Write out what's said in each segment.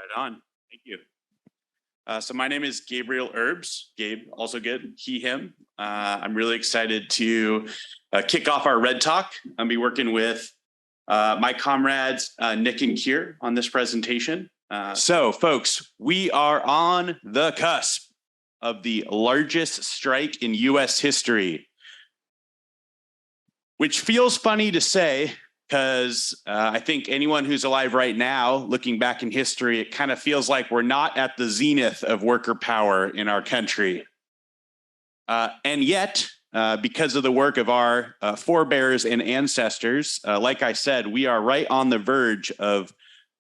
Right on. Thank you. So my name is Gabriel Herbs. Gabe, also good. He, him. I'm really excited to kick off our Red Talk. I'll be working with my comrades, Nick and Kier, on this presentation. So, folks, we are on the cusp of the largest strike in U.S. history, which feels funny to say because I think anyone who's alive right now, looking back in history, it kind of feels like we're not at the zenith of worker power in our country. And yet, because of the work of our forebears and ancestors, like I said, we are right on the verge of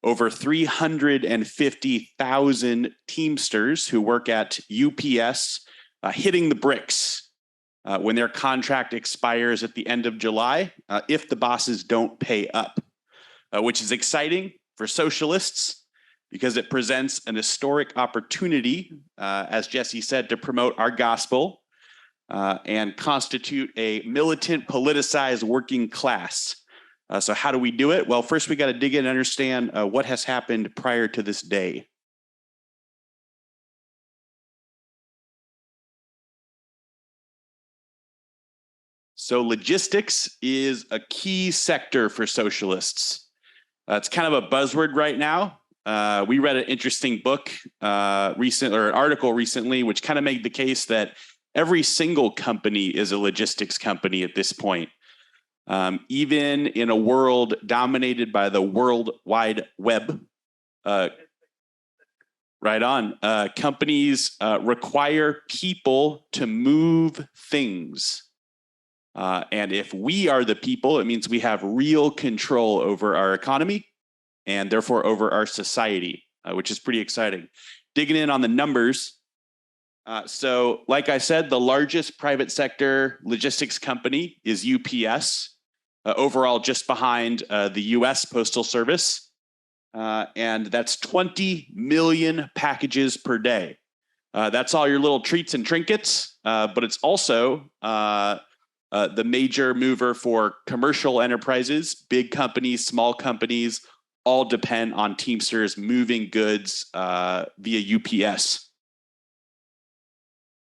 over 350,000 Teamsters who work at UPS hitting the bricks when their contract expires at the end of July, if the bosses don't pay up, which is exciting for socialists because it presents an historic opportunity, as Jesse said, to promote our gospel and constitute a militant, politicized working class. So how do we do it? Well, first we got to dig in and understand what has happened prior to this day. So logistics is a key sector for socialists. It's kind of a buzzword right now. We read an interesting book an article recently, which kind of made the case that every single company is a logistics company at this point. Even in a world dominated by the World Wide Web, right on, companies require people to move things. And if we are the people, it means we have real control over our economy and therefore over our society, which is pretty exciting. Digging in on the numbers. So like I said, the largest private sector logistics company is UPS, overall just behind the US Postal Service. And that's 20 million packages per day. That's all your little treats and trinkets, but it's also the major mover for commercial enterprises, big companies, small companies, all depend on Teamsters moving goods via UPS.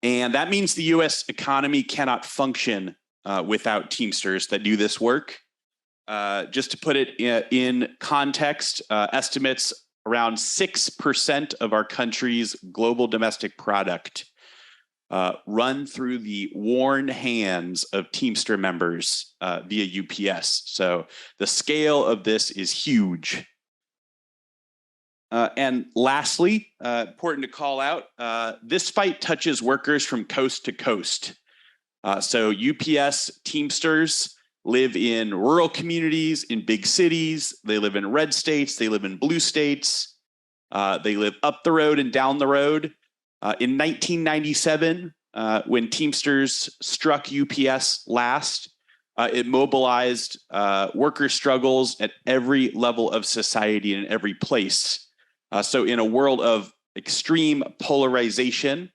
And that means the US economy cannot function without Teamsters that do this work. Just to put it in context, estimates around 6% of our country's global domestic product run through the worn hands of Teamster members via UPS. So the scale of this is huge. And lastly, important to call out, this fight touches workers from coast to coast. So UPS Teamsters live in rural communities, in big cities. They live in red states. They live in blue states. They live up the road and down the road. In 1997, when Teamsters struck UPS last, it mobilized worker struggles at every level of society and in every place. So in a world of extreme polarization,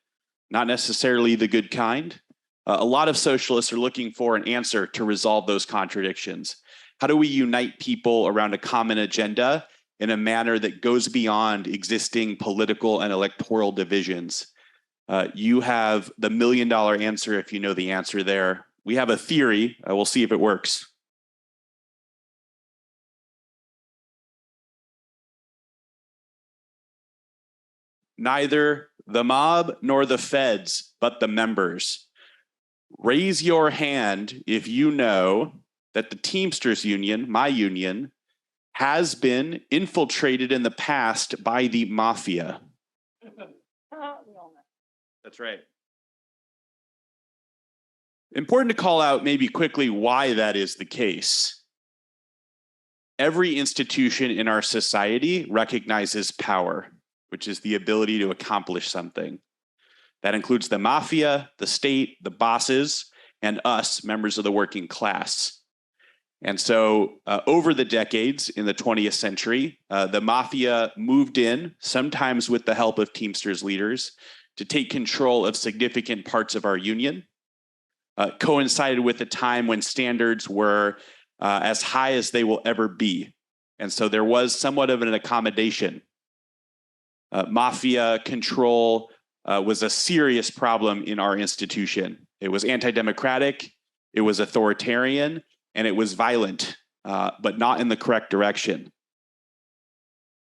not necessarily the good kind, a lot of socialists are looking for an answer to resolve those contradictions. How do we unite people around a common agenda in a manner that goes beyond existing political and electoral divisions? You have the $1 million answer if you know the answer there. We have a theory. We'll see if it works. Neither the mob nor the feds, but the members. Raise your hand if you know that the Teamsters Union, my union, has been infiltrated in the past by the Mafia. That's right. Important to call out maybe quickly why that is the case. Every institution in our society recognizes power, which is the ability to accomplish something. That includes the Mafia, the state, the bosses, and us, members of the working class. And so over the decades in the 20th century, the Mafia moved in, sometimes with the help of Teamsters leaders, to take control of significant parts of our union. Coincided with a time when standards were as high as they will ever be. And so there was somewhat of an accommodation. Mafia control was a serious problem in our institution. It was anti-democratic, it was authoritarian, and it was violent, but not in the correct direction.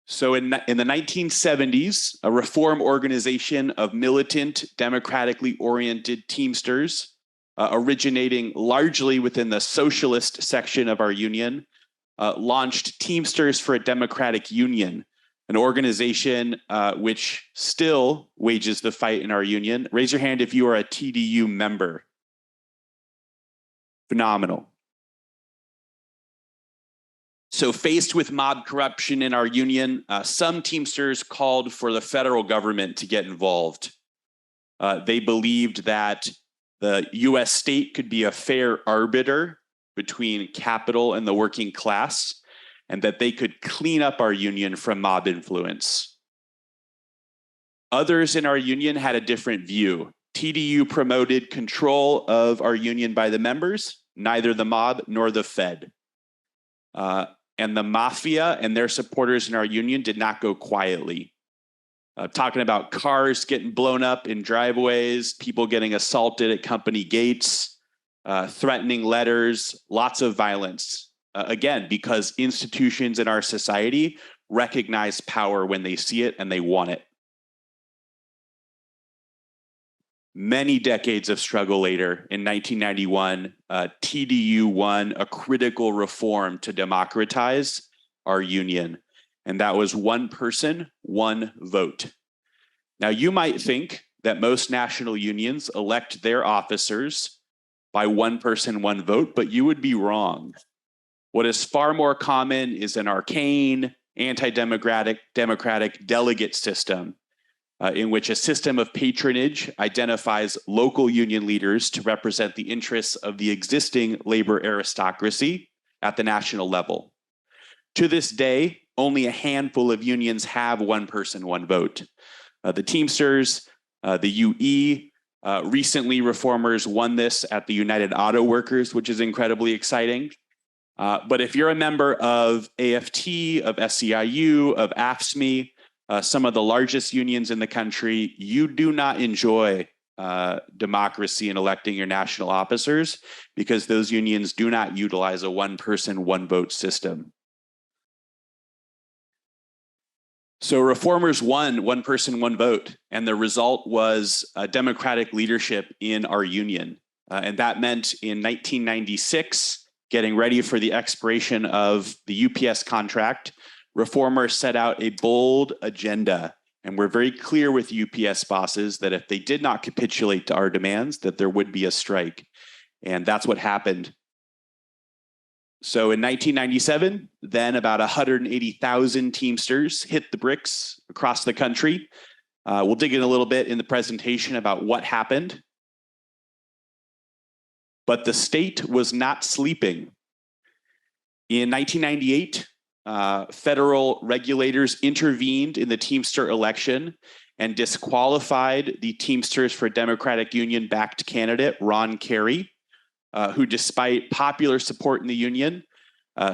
So in the 1970s, a reform organization of militant, democratically oriented Teamsters, originating largely within the socialist section of our union, launched Teamsters for a Democratic Union, an organization which still wages the fight in our union. Raise your hand if you are a TDU member. Phenomenal. So faced with mob corruption in our union, some Teamsters called for the federal government to get involved. They believed that the US state could be a fair arbiter between capital and the working class, and that they could clean up our union from mob influence. Others in our union had a different view. TDU promoted control of our union by the members, neither the mob nor the Fed. And the Mafia and their supporters in our union did not go quietly. Talking about cars getting blown up in driveways, people getting assaulted at company gates, threatening letters, lots of violence. Again, because institutions in our society recognize power when they see it and they want it. Many decades of struggle later, in 1991, TDU won a critical reform to democratize our union, and that was one person, one vote. Now, you might think that most national unions elect their officers by one person, one vote, but you would be wrong. What is far more common is an arcane, anti-democratic delegate system, in which a system of patronage identifies local union leaders to represent the interests of the existing labor aristocracy at the national level. To this day, only a handful of unions have one person, one vote. The Teamsters, the UE, recently reformers won this at the United Auto Workers, which is incredibly exciting. But if you're a member of AFT, of SEIU, of AFSCME, some of the largest unions in the country, you do not enjoy democracy in electing your national officers because those unions do not utilize a one person, one vote system. So reformers won one person, one vote, and the result was democratic leadership in our union. And that meant in 1996, getting ready for the expiration of the UPS contract, reformers set out a bold agenda, and we're very clear with UPS bosses that if they did not capitulate to our demands, that there would be a strike. And that's what happened. So in 1997, then about 180,000 Teamsters hit the bricks across the country. We'll dig in a little bit in the presentation about what happened. But the state was not sleeping. In 1998, federal regulators intervened in the Teamster election and disqualified the Teamsters for Democratic Union-backed candidate, Ron Carey, who, despite popular support in the union,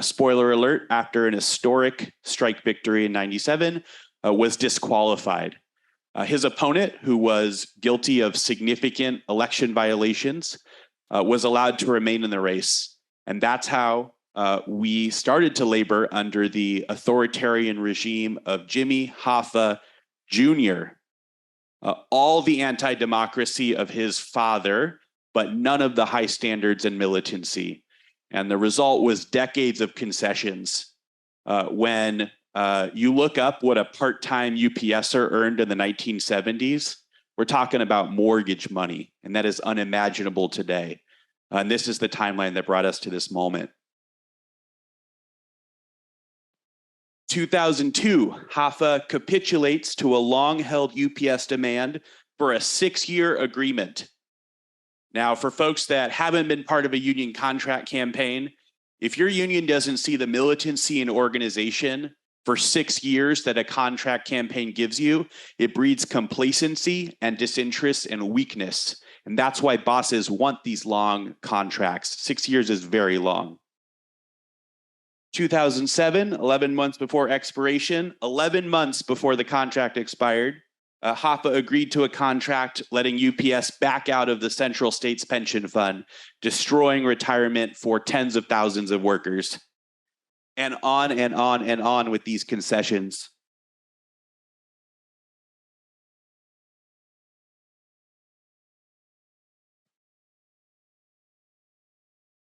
spoiler alert, after an historic strike victory in 97, was disqualified. His opponent, who was guilty of significant election violations, was allowed to remain in the race. And that's how we started to labor under the authoritarian regime of Jimmy Hoffa Jr. All the anti-democracy of his father, but none of the high standards and militancy. And the result was decades of concessions. When you look up what a part-time UPSer earned in the 1970s, we're talking about mortgage money, and that is unimaginable today. And this is the timeline that brought us to this moment. 2002, Hoffa capitulates to a long-held UPS demand for a 6-year agreement. Now, for folks that haven't been part of a union contract campaign, if your union doesn't see the militancy and organization for 6 years that a contract campaign gives you, it breeds complacency and disinterest and weakness. And that's why bosses want these long contracts. 6 years is very long. 2007, 11 months before expiration, 11 months before the contract expired, HOPA agreed to a contract letting UPS back out of the Central States Pension Fund, destroying retirement for tens of thousands of workers. And on and on and on with these concessions.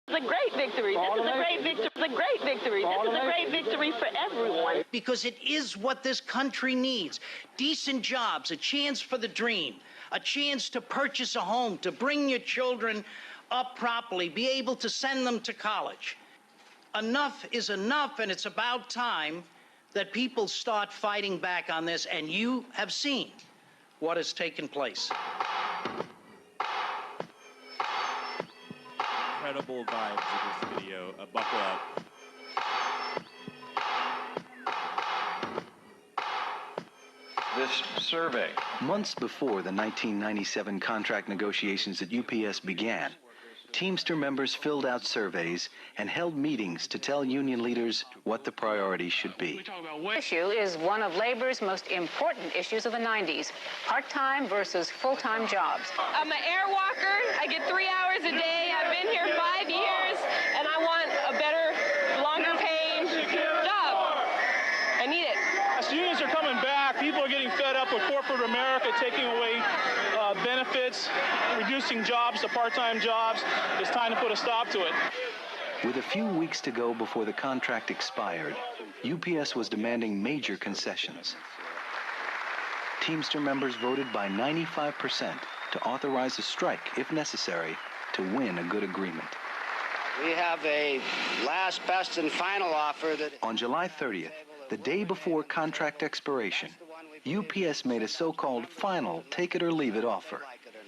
It's a great victory. This is a great victory. This is a great victory. This is a great victory for everyone. Because it is what this country needs. Decent jobs, a chance for the dream, a chance to purchase a home, to bring your children up properly, be able to send them to college. Enough is enough, and it's about time that people start fighting back on this, and you have seen what has taken place. Incredible vibes of this video. Buckle up. This survey. Months before the 1997 contract negotiations at UPS began, Teamster members filled out surveys and held meetings to tell union leaders what the priorities should be. The issue is one of labor's most important issues of the 90s, part-time versus full-time jobs. I'm an air walker. I get 3 hours a day. I've been here 5 years, and I want a better, longer paying job. I need it. As unions are coming back, people are getting fed up with corporate America taking away benefits, reducing jobs to part-time jobs. It's time to put a stop to it. With a few weeks to go before the contract expired, UPS was demanding major concessions. Teamster members voted by 95% to authorize a strike, if necessary, to win a good agreement. We have a last, best, and final offer that... On July 30th, the day before contract expiration, UPS made a so-called final take-it-or-leave-it offer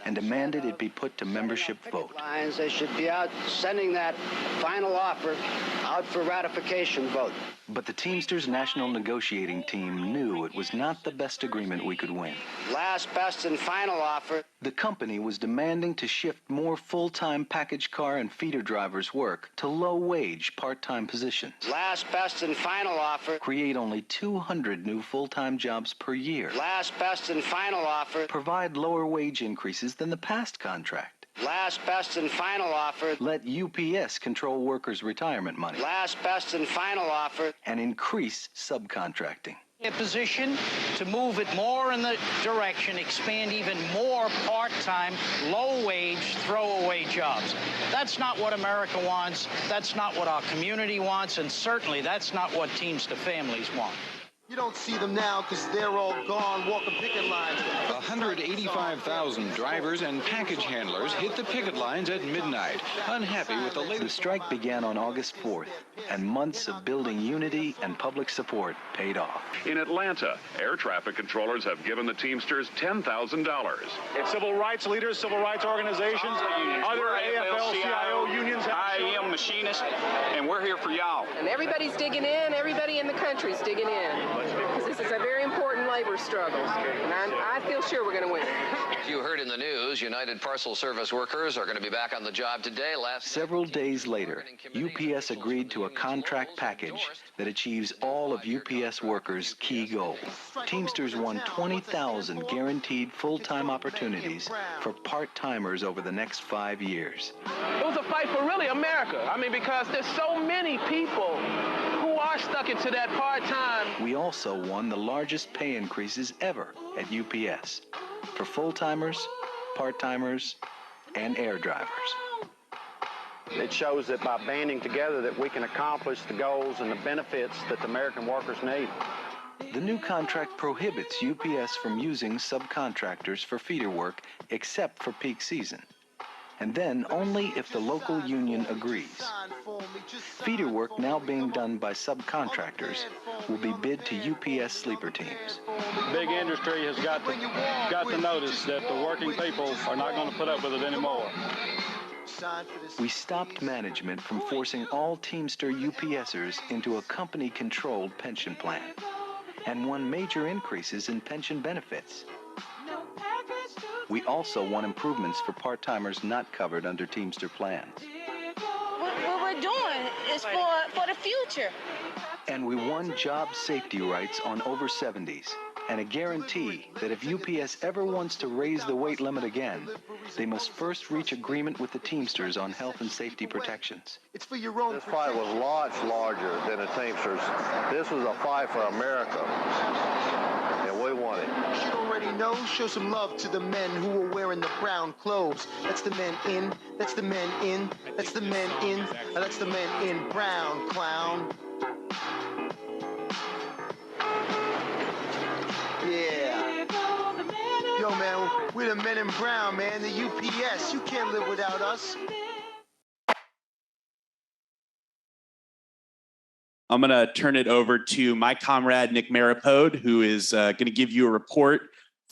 and demanded it be put to membership vote. They should be out sending that final offer out for ratification vote. But the Teamsters National Negotiating Team knew it was not the best agreement we could win. Last, best, and final offer. The company was demanding to shift more full-time package car and feeder drivers' work to low-wage part-time positions. Last, best, and final offer. Create only 200 new full-time jobs per year. Last, best, and final offer. Provide lower wage increases than the past contract. Last, best, and final offer. Let UPS control workers' retirement money. Last, best, and final offer. And increase subcontracting. A position to move it more in the direction, expand even more part-time, low-wage, throwaway jobs. That's not what America wants. That's not what our community wants, and certainly that's not what Teamster families want. You don't see them now because they're all gone walking picket lines. 185,000 drivers and package handlers hit the picket lines at midnight, unhappy with the latest... The strike began on August 4th, and months of building unity and public support paid off. In Atlanta, air traffic controllers have given the Teamsters $10,000. Civil rights leaders, civil rights organizations, other AFL-CIO unions. IEM machinists, and we're here for y'all. And everybody's digging in. Everybody in the country's digging in. Because this is a very important labor struggle, and I feel sure we're going to win. You heard in the news, United Parcel Service workers are going to be back on the job today. Several days later, UPS agreed to a contract package that achieves all of UPS workers' key goals. Teamsters won 20,000 guaranteed full-time opportunities for part-timers over the next 5 years. It was a fight for really America. I mean, because there's so many people who are stuck into that part-time. We also won the largest pay increases ever at UPS for full-timers, part-timers, and air drivers. It shows that by banding together that we can accomplish the goals and the benefits that the American workers need. The new contract prohibits UPS from using subcontractors for feeder work except for peak season, and then only if the local union agrees. Feeder work now being done by subcontractors will be bid to UPS sleeper teams. Big industry has got to notice that the working people are not going to put up with it anymore. We stopped management from forcing all Teamster UPSers into a company-controlled pension plan and won major increases in pension benefits. We also won improvements for part-timers not covered under Teamster plans. What we're doing is for the future. And we won job safety rights on over 70s and a guarantee that if UPS ever wants to raise the weight limit again, they must first reach agreement with the Teamsters on health and safety protections. It's for your own. This fight was lots larger than the Teamsters. This was a fight for America, and we won it. You already know. Show some love to the men who are wearing the brown clothes. That's the men in. That's the men in. That's the men in. That's the men in brown, clown. Yeah. Yo, man, we're the men in brown, man. The UPS. You can't live without us. I'm going to turn it over to my comrade, Nick Maripode, who is going to give you a report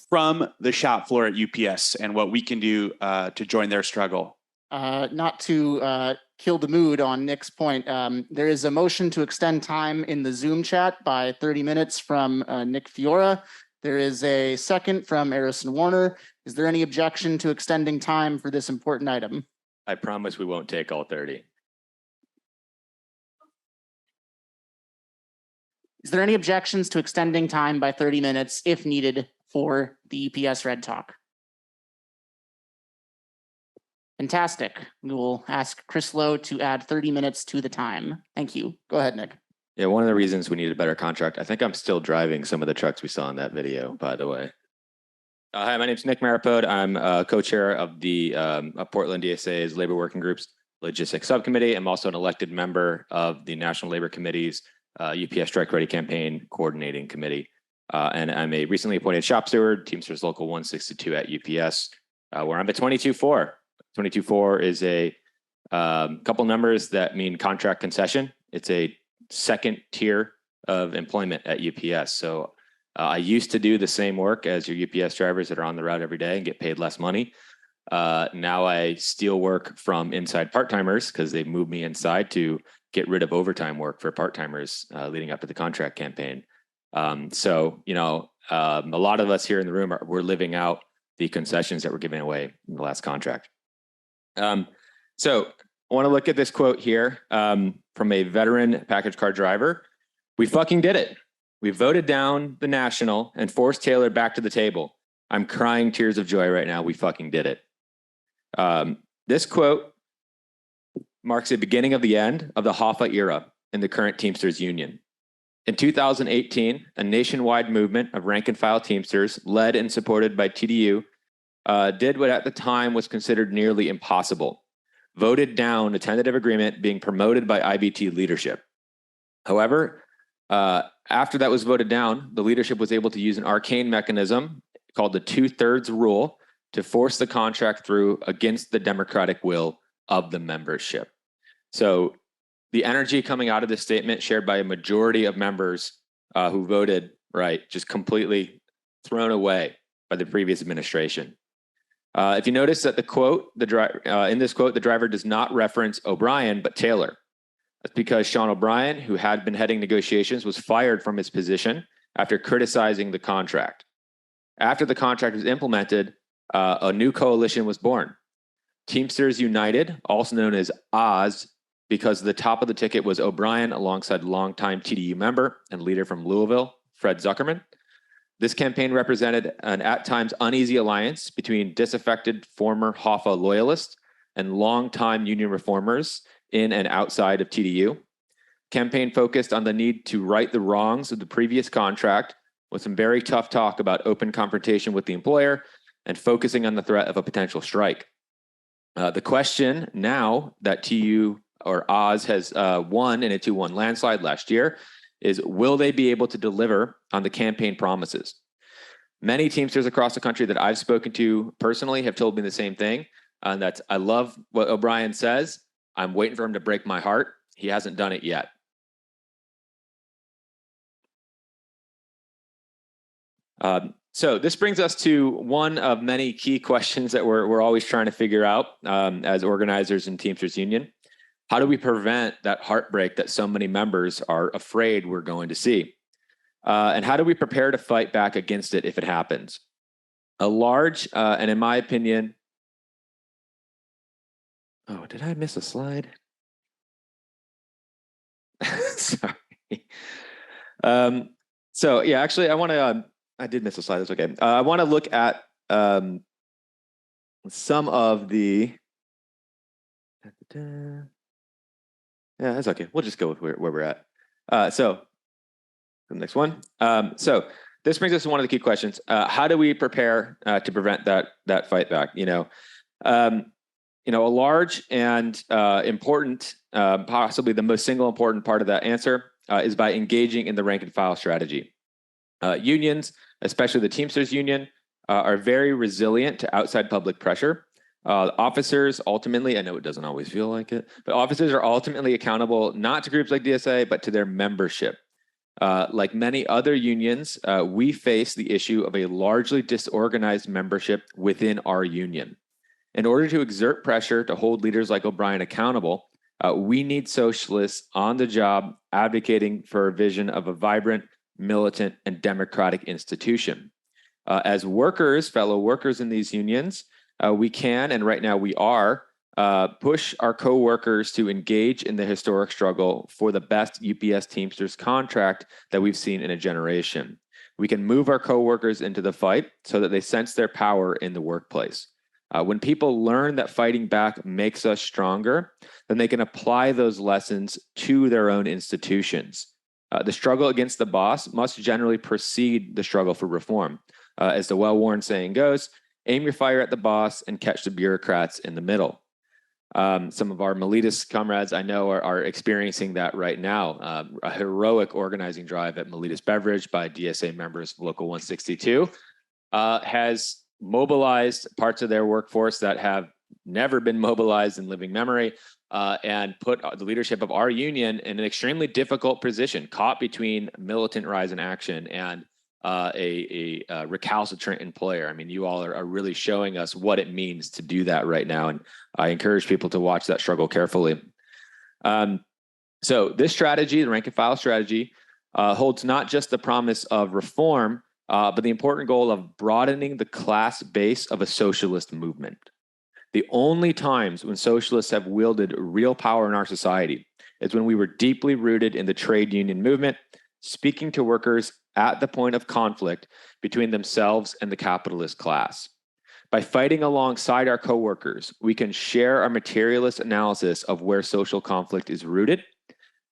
from the shop floor at UPS and what we can do to join their struggle. Not to kill the mood on Nick's point, there is a motion to extend time in the Zoom chat by 30 minutes from Nick Fiora. There is a second from Harrison Warner. Is there any objection to extending time for this important item? I promise we won't take all 30. Is there any objections to extending time by 30 minutes if needed for the UPS Red Talk? Fantastic. We will ask Chris Lowe to add 30 minutes to the time. Thank you. Go ahead, Nick. Yeah, one of the reasons we need a better contract, I think I'm still driving some of the trucks we saw in that video, by the way. Hi, my name is Nick Maripode. I'm co-chair of the Portland DSA's Labor Working Group's Logistics Subcommittee. I'm also an elected member of the National Labor Committee's UPS Strike Ready Campaign Coordinating Committee. And I'm a recently appointed shop steward, Teamsters Local 162 at UPS, where I'm at 22.4. 22.4 is a couple numbers that mean contract concession. It's a second tier of employment at UPS. So I used to do the same work as your UPS drivers that are on the route every day and get paid less money. Now I steal work from inside part-timers because they moved me inside to get rid of overtime work for part-timers leading up to the contract campaign. So, you know, a lot of us here in the room we're living out the concessions that we're giving away in the last contract. So I want to look at this quote here from a veteran package car driver. We fucking did it. We voted down the national and forced Taylor back to the table. I'm crying tears of joy right now. We fucking did it. This quote marks the beginning of the end of the Hoffa era in the current Teamsters Union. In 2018, a nationwide movement of rank and file Teamsters, led and supported by TDU, did what at the time was considered nearly impossible. Voted down a tentative agreement being promoted by IBT leadership. However, after that was voted down, the leadership was able to use an arcane mechanism called the 2/3 rule to force the contract through against the democratic will of the membership. So the energy coming out of this statement shared by a majority of members who voted right, just completely thrown away by the previous administration. If you notice that the quote, in this quote, the driver does not reference O'Brien, but Taylor. That's because Sean O'Brien, who had been heading negotiations, was fired from his position after criticizing the contract. After the contract was implemented, a new coalition was born. Teamsters United, also known as Oz, because the top of the ticket was O'Brien alongside longtime TDU member and leader from Louisville, Fred Zuckerman. This campaign represented an at times uneasy alliance between disaffected former Hoffa loyalists and longtime union reformers in and outside of TDU. Campaign focused on the need to right the wrongs of the previous contract with some very tough talk about open confrontation with the employer and focusing on the threat of a potential strike. The question now that TU or Oz has won in a 2-1 landslide last year is, will they be able to deliver on the campaign promises? Many Teamsters across the country that I've spoken to personally have told me the same thing. And that's, I love what O'Brien says. I'm waiting for him to break my heart. He hasn't done it yet. So this brings us to one of many key questions that we're always trying to figure out as organizers in Teamsters Union. How do we prevent that heartbreak that so many members are afraid we're going to see? And how do we prepare to fight back against it if it happens? A large, and in my opinion, oh, did I miss a slide? Sorry. So yeah, actually, I want to. I did miss a slide. That's okay. I want to look at some of the. Yeah, that's okay. We'll just go with where we're at. So the next one. So this brings us to one of the key questions. How do we prepare to prevent that fight back? A large and important, possibly the most single important part of that answer is by engaging in the rank and file strategy. Unions, especially the Teamsters union, are very resilient to outside public pressure. Officers ultimately, I know it doesn't always feel like it, but officers are ultimately accountable not to groups like DSA, but to their membership. Like many other unions, we face the issue of a largely disorganized membership within our union. In order to exert pressure to hold leaders like O'Brien accountable, we need socialists on the job advocating for a vision of a vibrant, militant, and democratic institution. As workers, fellow workers in these unions, we can, and right now we are, push our co-workers to engage in the historic struggle for the best UPS Teamsters contract that we've seen in a generation. We can move our co-workers into the fight so that they sense their power in the workplace. When people learn that fighting back makes us stronger, then they can apply those lessons to their own institutions. The struggle against the boss must generally precede the struggle for reform. As the well-worn saying goes, aim your fire at the boss and catch the bureaucrats in the middle. Some of our Miletus comrades I know are experiencing that right now. A heroic organizing drive at Miletus Beverage by DSA members of Local 162 has mobilized parts of their workforce that have never been mobilized in living memory, and put the leadership of our union in an extremely difficult position, caught between militant rise in action and a recalcitrant employer. I mean, you all are really showing us what it means to do that right now, and I encourage people to watch that struggle carefully. So this strategy, the rank and file strategy, holds not just the promise of reform, but the important goal of broadening the class base of a socialist movement. The only times when socialists have wielded real power in our society is when we were deeply rooted in the trade union movement, speaking to workers at the point of conflict between themselves and the capitalist class. By fighting alongside our coworkers, we can share our materialist analysis of where social conflict is rooted,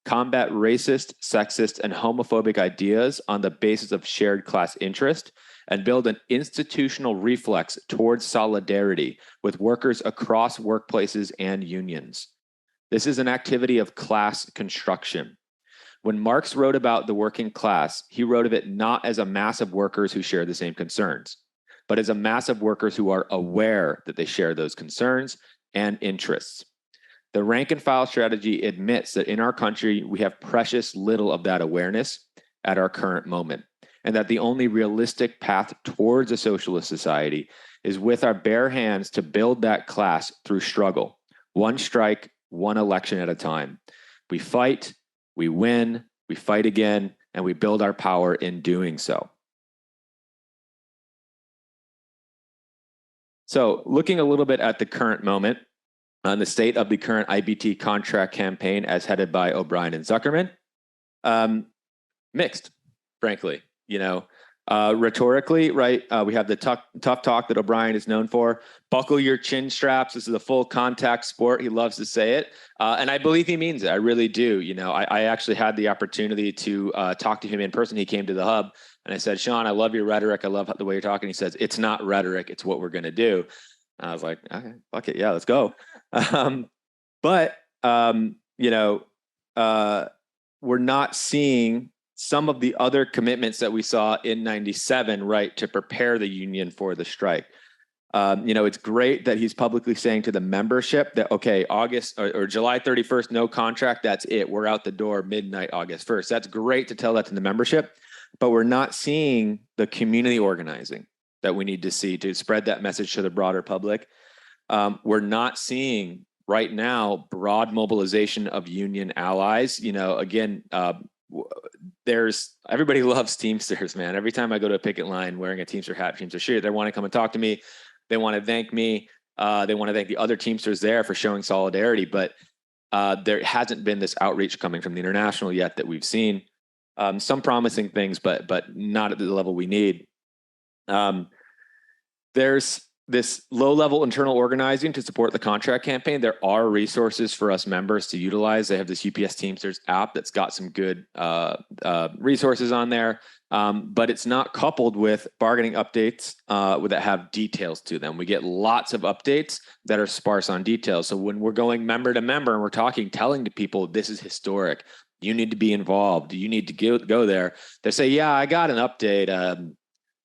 combat racist, sexist, and homophobic ideas on the basis of shared class interest, and build an institutional reflex towards solidarity with workers across workplaces and unions. This is an activity of class construction. When Marx wrote about the working class, he wrote of it not as a mass of workers who share the same concerns, but as a mass of workers who are aware that they share those concerns and interests. The rank and file strategy admits that in our country, we have precious little of that awareness at our current moment, and that the only realistic path towards a socialist society is with our bare hands to build that class through struggle, one strike, one election at a time. We fight, we win, we fight again, and we build our power in doing so. So looking a little bit at the current moment, on the state of the current IBT contract campaign as headed by O'Brien and Zuckerman, mixed, frankly. Rhetorically, right, we have the tough talk that O'Brien is known for. Buckle your chin straps. This is a full contact sport. He loves to say it. And I believe he means it. I really do. I actually had the opportunity to talk to him in person. He came to the hub and I said, Sean, I love your rhetoric. I love the way you're talking. He says, it's not rhetoric. It's what we're going to do. And I was like, okay, fuck it. Yeah, let's go. We're not seeing some of the other commitments that we saw in 97, right, to prepare the union for the strike. It's great that he's publicly saying to the membership that, okay, August or July 31st, no contract, that's it. We're out the door midnight, August 1st. That's great to tell that to the membership, but we're not seeing the community organizing that we need to see to spread that message to the broader public. We're not seeing right now broad mobilization of union allies. Everybody loves Teamsters, man. Every time I go to a picket line wearing a Teamster hat, Teamster shirt, they want to come and talk to me. They want to thank me. They want to thank the other Teamsters there for showing solidarity. But there hasn't been this outreach coming from the international yet that we've seen. Some promising things, but not at the level we need. There's this low-level internal organizing to support the contract campaign. There are resources for us members to utilize. They have this UPS Teamsters app that's got some good resources on there, but it's not coupled with bargaining updates that have details to them. We get lots of updates that are sparse on details. So when we're going member to member and we're telling to people, this is historic, you need to be involved, you need to go there, they say, yeah, I got an update.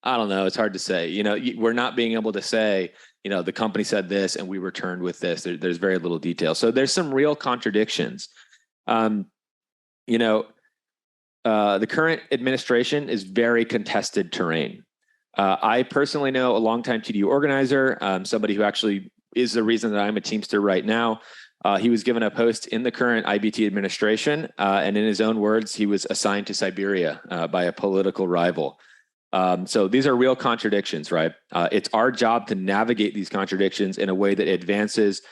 I don't know. It's hard to say. We're not being able to say, the company said this and we returned with this. There's very little detail. So there's some real contradictions. The current administration is very contested terrain. I personally know a longtime TDU organizer, somebody who actually is the reason that I'm a Teamster right now. He was given a post in the current IBT administration, and in his own words, he was assigned to Siberia by a political rival. So these are real contradictions, right? It's our job to navigate these contradictions in a way that advances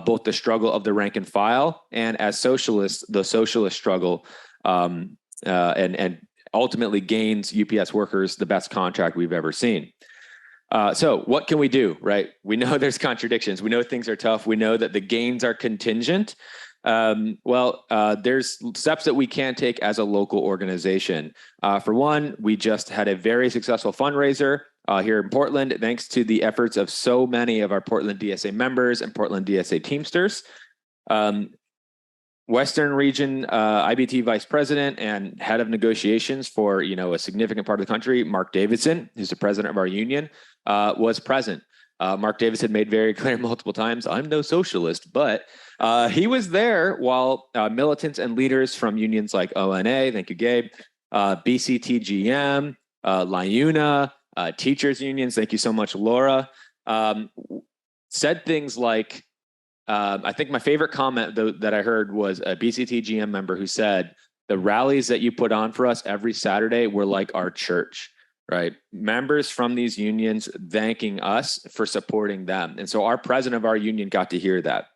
both the struggle of the rank and file and, as socialists, the socialist struggle, and ultimately gains UPS workers the best contract we've ever seen. So what can we do, right? We know there's contradictions. We know things are tough. We know that the gains are contingent. There's steps that we can take as a local organization. For one, we just had a very successful fundraiser here in Portland, thanks to the efforts of so many of our Portland DSA members and Portland DSA Teamsters. Western Region IBT Vice President and Head of Negotiations for a significant part of the country, Mark Davidson, who's the president of our union, was present. Mark Davidson made very clear multiple times, I'm no socialist, but he was there while militants and leaders from unions like ONA, thank you, Gabe, BCTGM, LIUNA, teachers unions, thank you so much, Laura, said things like, I think my favorite comment that I heard was a BCTGM member who said, the rallies that you put on for us every Saturday were like our church. Right. Members from these unions thanking us for supporting them. And so our president of our union got to hear that.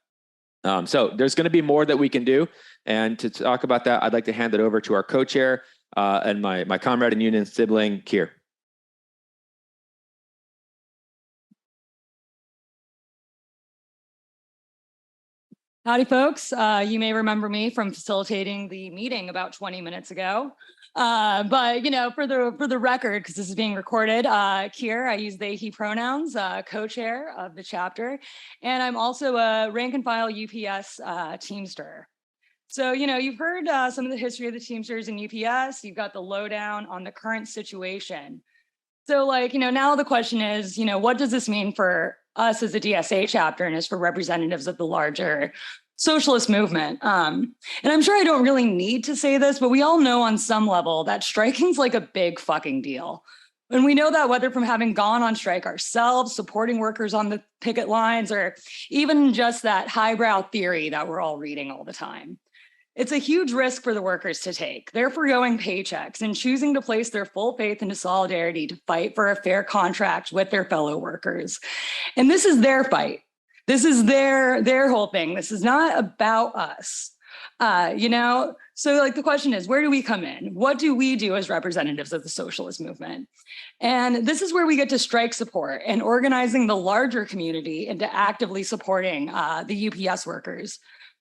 So there's going to be more that we can do. And to talk about that, I'd like to hand it over to our co-chair and my comrade and union sibling, Keir. Howdy, folks. You may remember me from facilitating the meeting about 20 minutes ago. But for the record, because this is being recorded, Keir, I use they, he pronouns, co-chair of the chapter, and I'm also a rank and file UPS Teamster. So, you've heard some of the history of the Teamsters in UPS. You've got the lowdown on the current situation. So, now the question is, what does this mean for us as a DSA chapter and as for representatives of the larger socialist movement? And I'm sure I don't really need to say this, but we all know on some level that striking's like a big fucking deal. And we know that whether from having gone on strike ourselves, supporting workers on the picket lines, or even just that highbrow theory that we're all reading all the time. It's a huge risk for the workers to take. They're foregoing paychecks and choosing to place their full faith into solidarity to fight for a fair contract with their fellow workers. And this is their fight. This is their whole thing. This is not about us. So the question is, where do we come in? What do we do as representatives of the socialist movement? And this is where we get to strike support and organizing the larger community into actively supporting the UPS workers.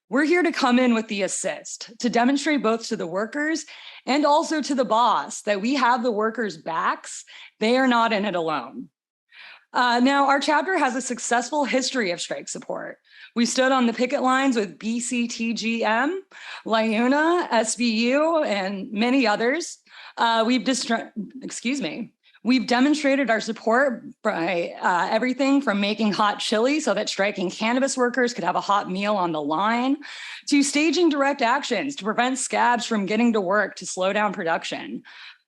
We're here to come in with the assist, to demonstrate both to the workers and also to the boss that we have the workers' backs. They are not in it alone. Now, our chapter has a successful history of strike support. We stood on the picket lines with BCTGM, LIUNA, SVU, and many others. We've demonstrated our support by everything from making hot chili so that striking cannabis workers could have a hot meal on the line, to staging direct actions to prevent scabs from getting to work to slow down production.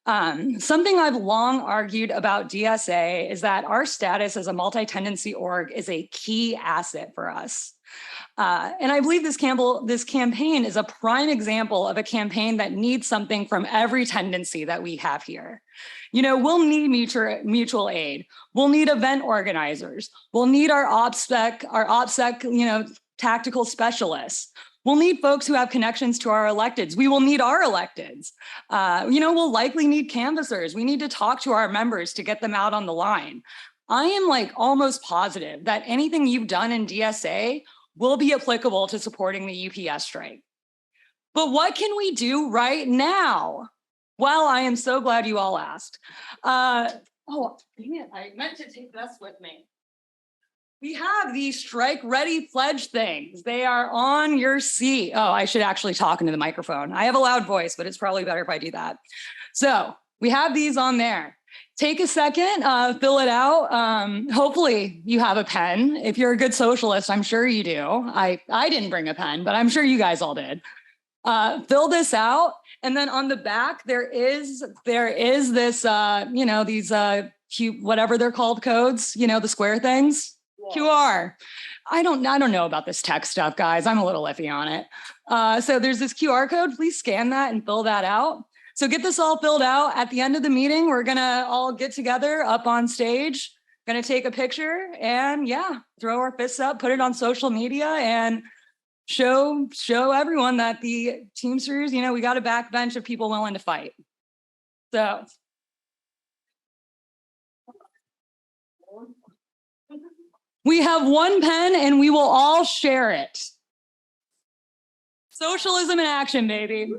Something I've long argued about DSA is that our status as a multi-tendency org is a key asset for us. And I believe this campaign is a prime example of a campaign that needs something from every tendency that we have here. We'll need mutual aid. We'll need event organizers. We'll need our OPSEC, tactical specialists. We'll need folks who have connections to our electeds. We will need our electeds. We'll likely need canvassers. We need to talk to our members to get them out on the line. I am like almost positive that anything you've done in DSA will be applicable to supporting the UPS strike. But what can we do right now? Well, I am so glad you all asked. Dang it, I meant to take this with me. We have these strike ready pledge things. They are on your seat. Oh, I should actually talk into the microphone. I have a loud voice, but it's probably better if I do that. So we have these on there. Take a second, fill it out. Hopefully you have a pen. If you're a good socialist, I'm sure you do. I didn't bring a pen, but I'm sure you guys all did. Fill this out. And then on the back, there is this, these cute, whatever they're called, codes, the square things. QR. I don't know about this tech stuff, guys. I'm a little iffy on it. So there's this QR code. Please scan that and fill that out. So get this all filled out. At the end of the meeting, we're gonna all get together up on stage, gonna take a picture and throw our fists up, put it on social media and show everyone that the Teamsters, we got a backbench of people willing to fight. So. We have one pen and we will all share it. Socialism in action, baby.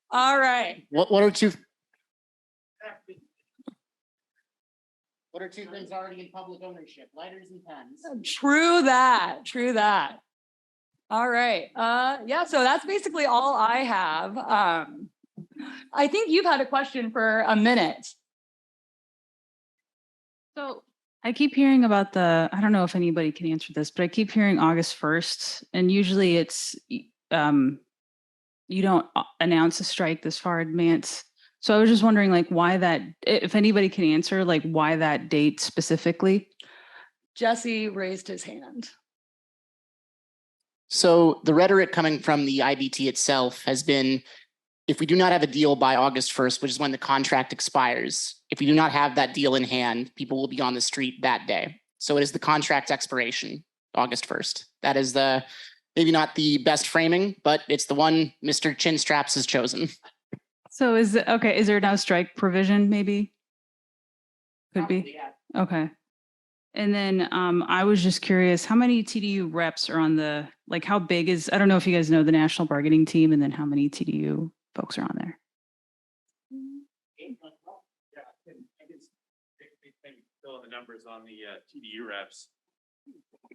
All right. What are two things already in public ownership? Lighters and pens. True that. All right. So that's basically all I have. I think you've had a question for a minute. So I keep hearing about I don't know if anybody can answer this, but I keep hearing August 1st, and usually it's, you don't announce a strike this far in advance. So I was just wondering why that, if anybody can answer, why that date specifically? Jesse raised his hand. So the rhetoric coming from the IBT itself has been, if we do not have a deal by August 1st, which is when the contract expires, if we do not have that deal in hand, people will be on the street that day. So it is the contract expiration, August 1st. That is maybe not the best framing, but it's the one Mr. Chinstraps has chosen. So is there no strike provision maybe? Could be. Okay. And then I was just curious, how many TDU reps are on how big is, I don't know if you guys know the national bargaining team, and then how many TDU folks are on there? Fill in the numbers on the TDU reps.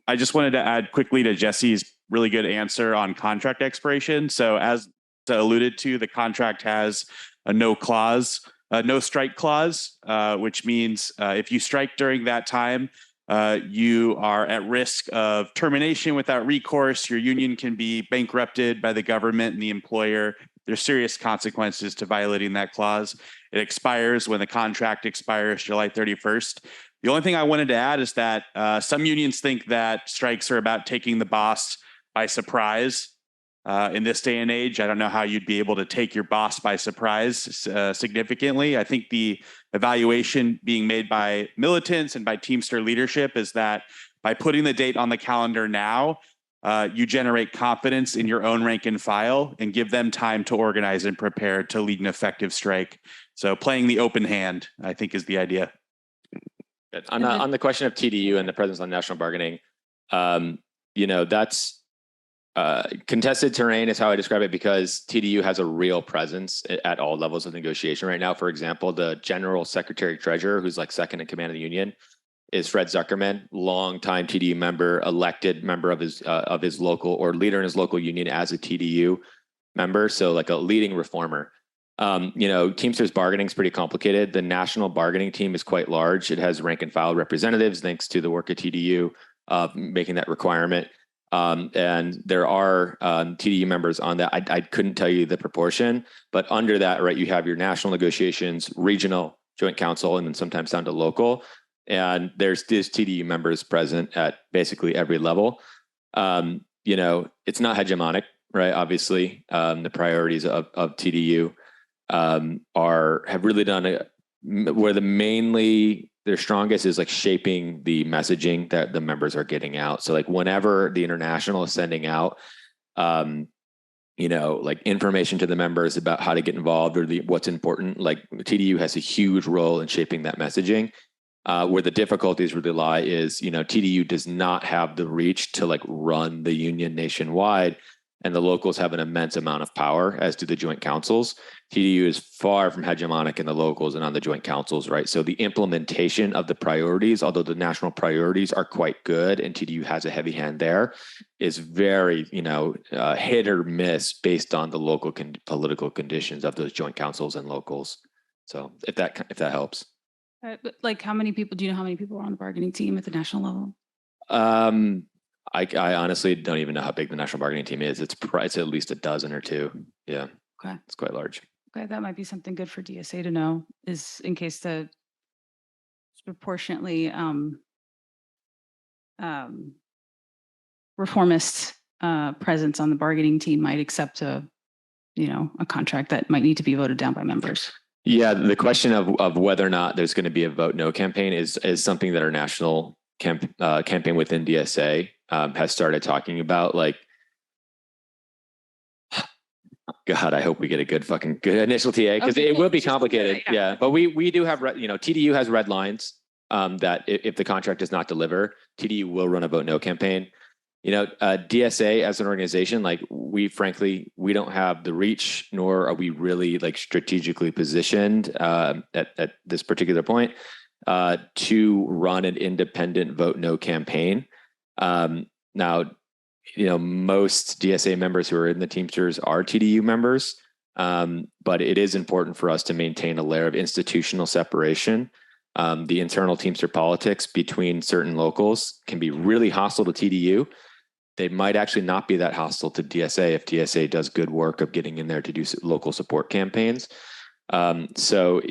I just wanted to add quickly to Jesse's really good answer on contract expiration. So as alluded to, the contract has a no strike clause, which means if you strike during that time, you are at risk of termination without recourse. Your union can be bankrupted by the government and the employer. There's serious consequences to violating that clause. It expires when the contract expires July 31st. The only thing I wanted to add is that some unions think that strikes are about taking the boss by surprise. In this day and age, I don't know how you'd be able to take your boss by surprise significantly. I think the evaluation being made by militants and by Teamster leadership is that by putting the date on the calendar now, you generate confidence in your own rank and file and give them time to organize and prepare to lead an effective strike. So playing the open hand, I think, is the idea. On the question of TDU and the presence on national bargaining, that's contested terrain is how I describe it, because TDU has a real presence at all levels of negotiation right now. For example, the general secretary treasurer, who's second in command of the union, is Fred Zuckerman, longtime TDU member, elected member of his local, or leader in his local union as a TDU member. So a leading reformer. Teamsters bargaining is pretty complicated. The national bargaining team is quite large. It has rank and file representatives, thanks to the work of TDU making that requirement. And there are TDU members on that. I couldn't tell you the proportion, but under that, right, you have your national negotiations, regional, joint council, and then sometimes down to local. And there's TDU members present at basically every level. It's not hegemonic, right? Obviously, the priorities of TDU have really done where their strongest is shaping the messaging that the members are getting out. So whenever the international is sending out like information to the members about how to get involved or what's important. Like TDU has a huge role in shaping that messaging. Where the difficulties really lie is, TDU does not have the reach to like run the union nationwide, and the locals have an immense amount of power, as do the joint councils. TDU is far from hegemonic in the locals and on the joint councils, right? So the implementation of the priorities, although the national priorities are quite good and TDU has a heavy hand there, is very, hit or miss based on the local political conditions of those joint councils and locals. So if that helps. But like, how many people, do you know how many people are on the bargaining team at the national level? I honestly don't even know how big the national bargaining team is. It's at least a dozen or two. Yeah. Okay. It's quite large. Okay, that might be something good for DSA to know, is in case the proportionately reformist presence on the bargaining team might accept a contract that might need to be voted down by members. Yeah, the question of whether or not there's going to be a vote no campaign is something that our national campaign within DSA has started talking about. Like, God, I hope we get a good initial TA, because it will be complicated. Yeah, but we do have, TDU has red lines that if the contract does not deliver, TDU will run a vote no campaign. DSA as an organization, like we don't have the reach, nor are we really like strategically positioned at this particular point to run an independent vote no campaign. Now, most DSA members who are in the Teamsters are TDU members, but it is important for us to maintain a layer of institutional separation. The internal Teamster politics between certain locals can be really hostile to TDU. They might actually not be that hostile to DSA if DSA does good work of getting in there to do local support campaigns. So,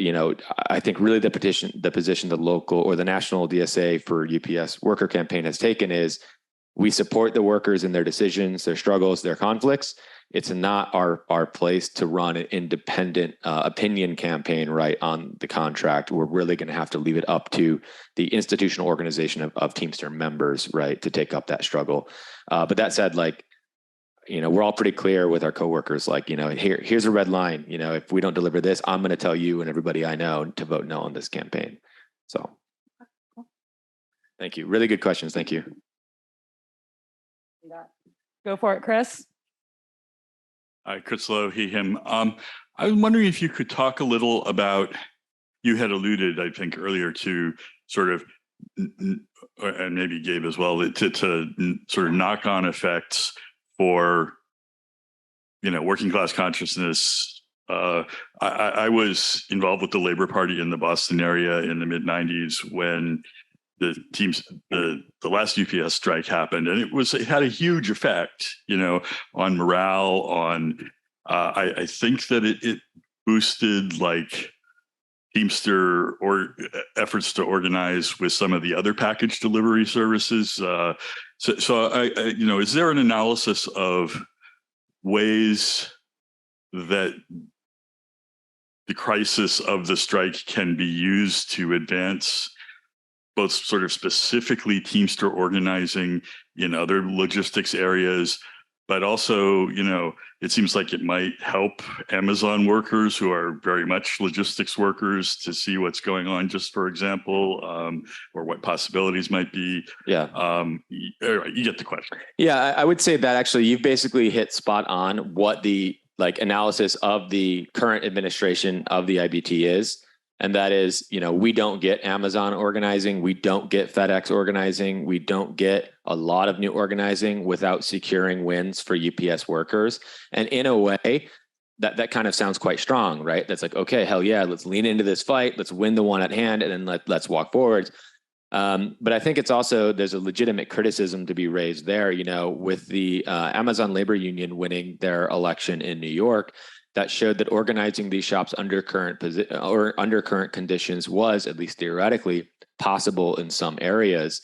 I think really the position the local or the national DSA for UPS worker campaign has taken is we support the workers in their decisions, their struggles, their conflicts. It's not our place to run an independent opinion campaign right on the contract. We're really going to have to leave it up to the institutional organization of Teamster members, right, to take up that struggle. But that said, we're all pretty clear with our coworkers, here's a red line. If we don't deliver this, I'm going to tell you and everybody I know to vote no on this campaign. So thank you. Really good questions. Thank you. Go for it, Chris. Hi, Chris Lowe, he, him. I was wondering if you could talk a little about, you had alluded, I think, earlier to sort of, and maybe Gabe as well, to sort of knock-on effects for, working class consciousness. I was involved with the Labor Party in the Boston area in the mid-90s when the last UPS strike happened, and it had a huge effect, on morale, on I think that it boosted like Teamster or efforts to organize with some of the other package delivery services. So is there an analysis of ways that the crisis of the strike can be used to advance both sort of specifically Teamster organizing in other logistics areas, but also, it seems like it might help Amazon workers who are very much logistics workers to see what's going on, just for example, or what possibilities might be. Yeah. You get the question. Yeah, I would say that actually you've basically hit spot on what the analysis of the current administration of the IBT is. And that is, we don't get Amazon organizing. We don't get FedEx organizing. We don't get a lot of new organizing without securing wins for UPS workers. And in a way, that kind of sounds quite strong, right? That's like, okay, hell yeah, let's lean into this fight. Let's win the one at hand, and then let's walk forward. But I think it's also, there's a legitimate criticism to be raised there, with the Amazon labor union winning their election in New York. That showed that organizing these shops under current conditions was, at least theoretically, possible in some areas.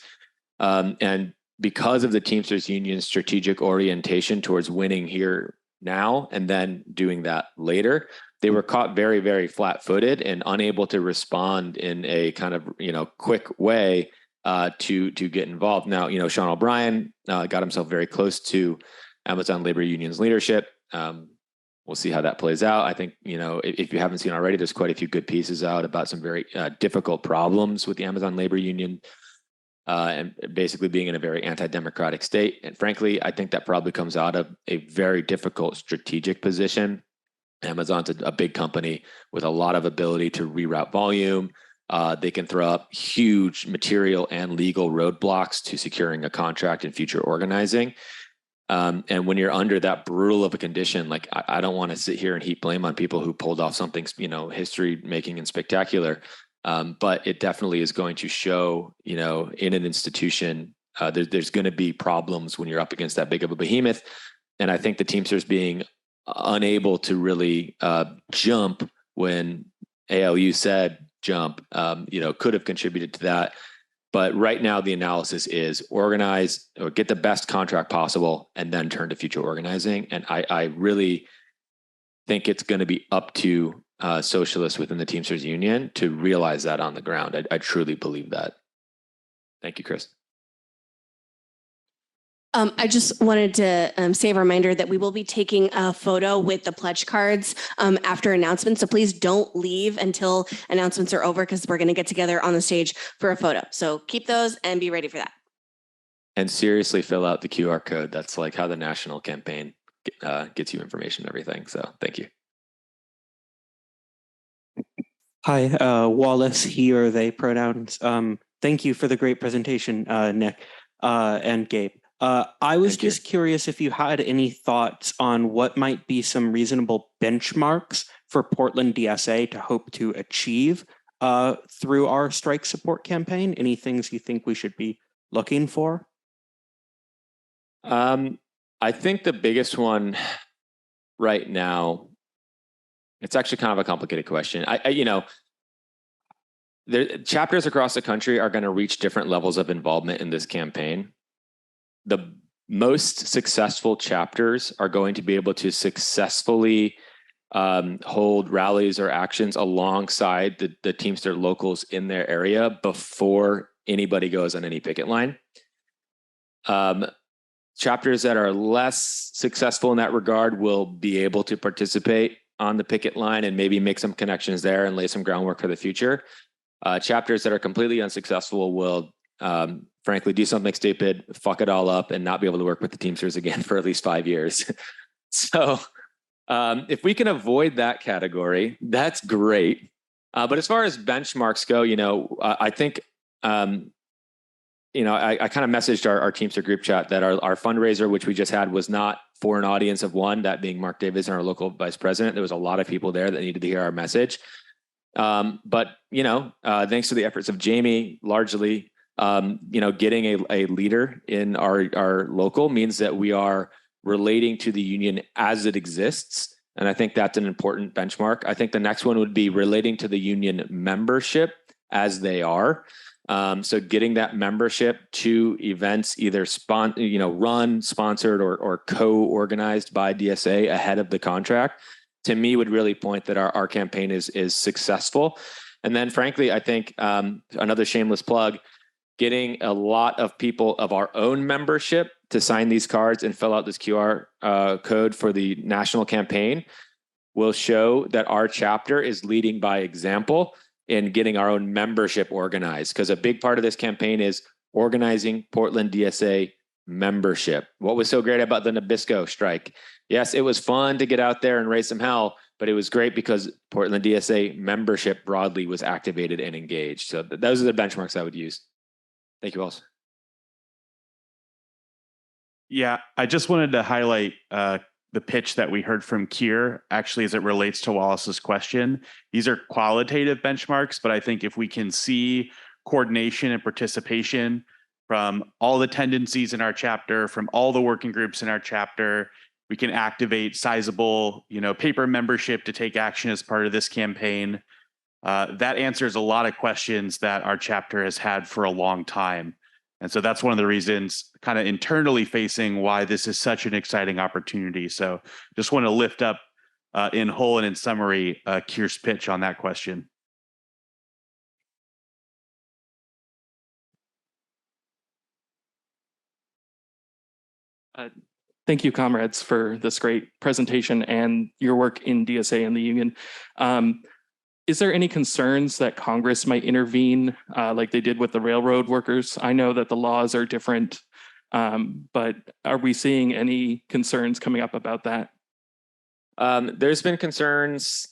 And because of the Teamsters Union's strategic orientation towards winning here now and then doing that later, they were caught very, very flat-footed and unable to respond in a kind of quick way to get involved. Now, Sean O'Brien got himself very close to Amazon labor union's leadership. We'll see how that plays out. I think, if you haven't seen already, there's quite a few good pieces out about some very difficult problems with the Amazon labor union and basically being in a very anti-democratic state. And frankly, I think that probably comes out of a very difficult strategic position. Amazon's a big company with a lot of ability to reroute volume. They can throw up huge material and legal roadblocks to securing a contract and future organizing. And when you're under that brutal of a condition, like I don't want to sit here and heap blame on people who pulled off something, history making and spectacular. But it definitely is going to show, in an institution, there's going to be problems when you're up against that big of a behemoth. And I think the Teamsters being unable to really jump when ALU said jump, could have contributed to that. But right now, the analysis is organize or get the best contract possible and then turn to future organizing. And I really think it's going to be up to socialists within the Teamsters Union to realize that on the ground. I truly believe that. Thank you, Chris. I just wanted to say a reminder that we will be taking a photo with the pledge cards after announcements. So please don't leave until announcements are over because we're going to get together on the stage for a photo. So keep those and be ready for that. And seriously, fill out the QR code. That's like how the national campaign gets you information and everything. So thank you. Hi, Wallace, he or they pronouns. Thank you for the great presentation, Nick and Gabe. I was just curious if you had any thoughts on what might be some reasonable benchmarks for Portland DSA to hope to achieve through our strike support campaign. Any things you think we should be looking for? I think the biggest one right now, it's actually kind of a complicated question. Chapters across the country are going to reach different levels of involvement in this campaign. The most successful chapters are going to be able to successfully hold rallies or actions alongside the Teamster locals in their area before anybody goes on any picket line. Chapters that are less successful in that regard will be able to participate on the picket line and maybe make some connections there and lay some groundwork for the future. Chapters that are completely unsuccessful will frankly do something stupid, fuck it all up, and not be able to work with the Teamsters again for at least 5 years. So if we can avoid that category, that's great. But as far as benchmarks go, I think, I kind of messaged our Teamster group chat that our fundraiser, which we just had, was not for an audience of one, that being Mark Davis and our local vice president. There was a lot of people there that needed to hear our message. But thanks to the efforts of Jamie, largely, getting a leader in our local means that we are relating to the union as it exists. And I think that's an important benchmark. I think the next one would be relating to the union membership as they are. So getting that membership to events either run, sponsored, or co-organized by DSA ahead of the contract, to me would really point that our campaign is successful. And then frankly, I think another shameless plug, getting a lot of people of our own membership to sign these cards and fill out this QR code for the national campaign will show that our chapter is leading by example in getting our own membership organized. Because a big part of this campaign is organizing Portland DSA membership. What was so great about the Nabisco strike? Yes, it was fun to get out there and raise some hell, but it was great because Portland DSA membership broadly was activated and engaged. So those are the benchmarks I would use. Thank you, Wallace. Yeah, I just wanted to highlight the pitch that we heard from Keir, actually, as it relates to Wallace's question. These are qualitative benchmarks, but I think if we can see coordination and participation from all the tendencies in our chapter, from all the working groups in our chapter, we can activate sizable, paper membership to take action as part of this campaign. That answers a lot of questions that our chapter has had for a long time. And so that's one of the reasons kind of internally facing why this is such an exciting opportunity. So just want to lift up in whole and in summary, Keir's pitch on that question. Thank you, comrades, for this great presentation and your work in DSA and the union. Is there any concerns that Congress might intervene like they did with the railroad workers? I know that the laws are different, but are we seeing any concerns coming up about that? There's been concerns.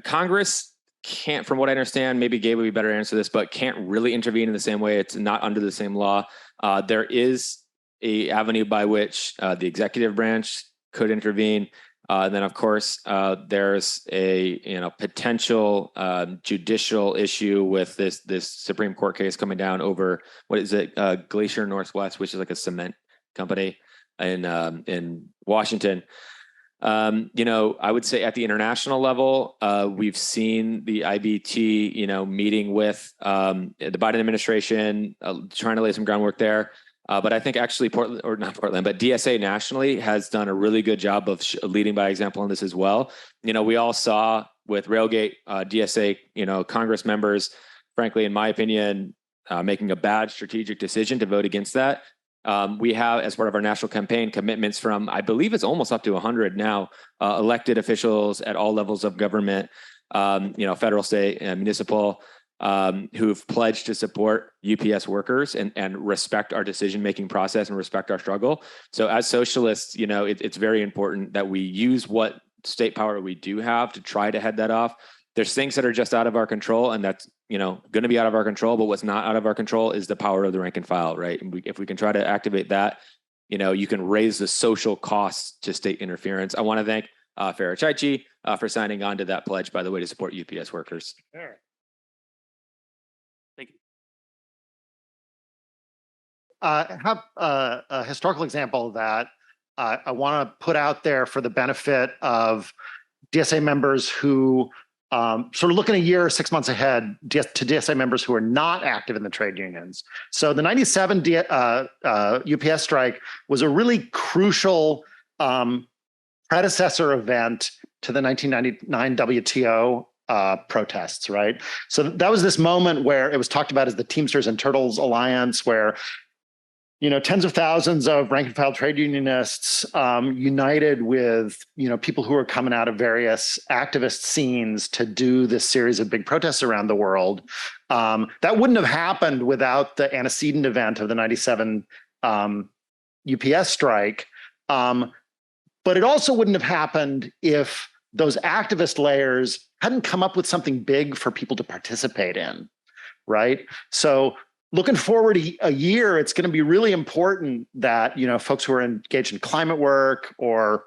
Congress can't, from what I understand, maybe Gabe would be better to answer this, but can't really intervene in the same way. It's not under the same law. There is a avenue by which the executive branch could intervene. And then, of course, there's a potential judicial issue with this Supreme Court case coming down over what is it, Glacier Northwest, which is like a cement company in Washington. I would say at the international level, we've seen the IBT, meeting with the Biden administration, trying to lay some groundwork there. But I think actually Portland, or not Portland, but DSA nationally has done a really good job of leading by example on this as well. We all saw with Railgate, DSA, Congress members, frankly, in my opinion, making a bad strategic decision to vote against that. We have, as part of our national campaign, commitments from, I believe it's almost up to 100 now, elected officials at all levels of government, federal, state, and municipal, who've pledged to support UPS workers and respect our decision-making process and respect our struggle. So as socialists, it's very important that we use what state power we do have to try to head that off. There's things that are just out of our control, and that's, going to be out of our control, but what's not out of our control is the power of the rank and file, right? And if we can try to activate that, you can raise the social costs to state interference. I want to thank Farah Chaichi for signing on to that pledge, by the way, to support UPS workers. Sure. Thank you. I have a historical example that I want to put out there for the benefit of DSA members who sort of looking a year or 6 months ahead to DSA members who are not active in the trade unions. So the 97 UPS strike was a really crucial predecessor event to the 1999 WTO protests, right? So that was this moment where it was talked about as the Teamsters and Turtles Alliance, where tens of thousands of rank and file trade unionists united with, people who are coming out of various activist scenes to do this series of big protests around the world. That wouldn't have happened without the antecedent event of the 97 UPS strike. But it also wouldn't have happened if those activist layers hadn't come up with something big for people to participate in, right? So looking forward a year, it's going to be really important that, folks who are engaged in climate work or,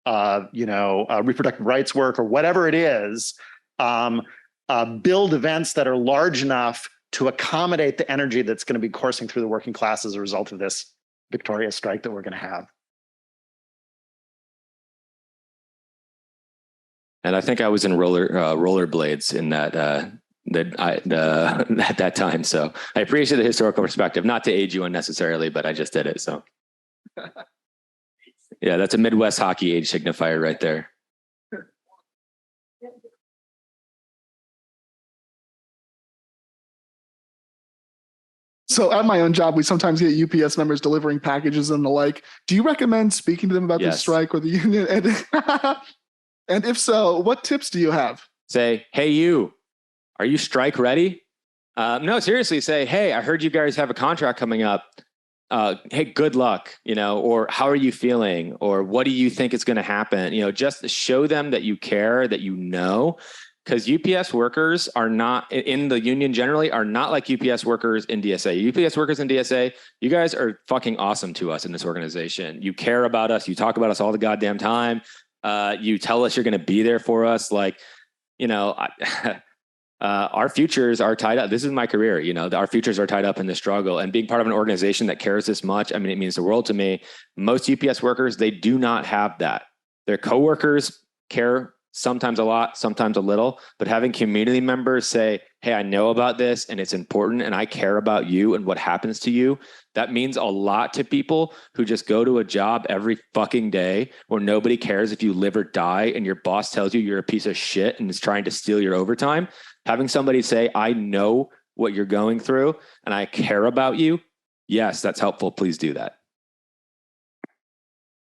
reproductive rights work or whatever it is, build events that are large enough to accommodate the energy that's going to be coursing through the working class as a result of this victorious strike that we're going to have. And I think I was in rollerblades in that at that time. So I appreciate the historical perspective, not to age you unnecessarily, but I just did it. So yeah, that's a Midwest hockey age signifier right there. So at my own job, we sometimes get UPS members delivering packages and the like. Do you recommend speaking to them about the strike or the union? And if so, what tips do you have? Say, hey, you. Are you strike ready? No, seriously, say, hey, I heard you guys have a contract coming up. Hey, good luck, or how are you feeling? Or what do you think is going to happen? Just show them that you care, that because UPS workers are not in the union generally are not like UPS workers in DSA. UPS workers in DSA, you guys are fucking awesome to us in this organization. You care about us. You talk about us all the goddamn time. You tell us you're going to be there for us. Our futures are tied up. This is my career, our futures are tied up in the struggle, and being part of an organization that cares this much. I mean, it means the world to me. Most UPS workers, they do not have that. Their coworkers care sometimes a lot, sometimes a little, but having community members say, hey, I know about this and it's important and I care about you and what happens to you. That means a lot to people who just go to a job every fucking day where nobody cares if you live or die and your boss tells you you're a piece of shit and is trying to steal your overtime. Having somebody say, I know what you're going through and I care about you. Yes, that's helpful. Please do that.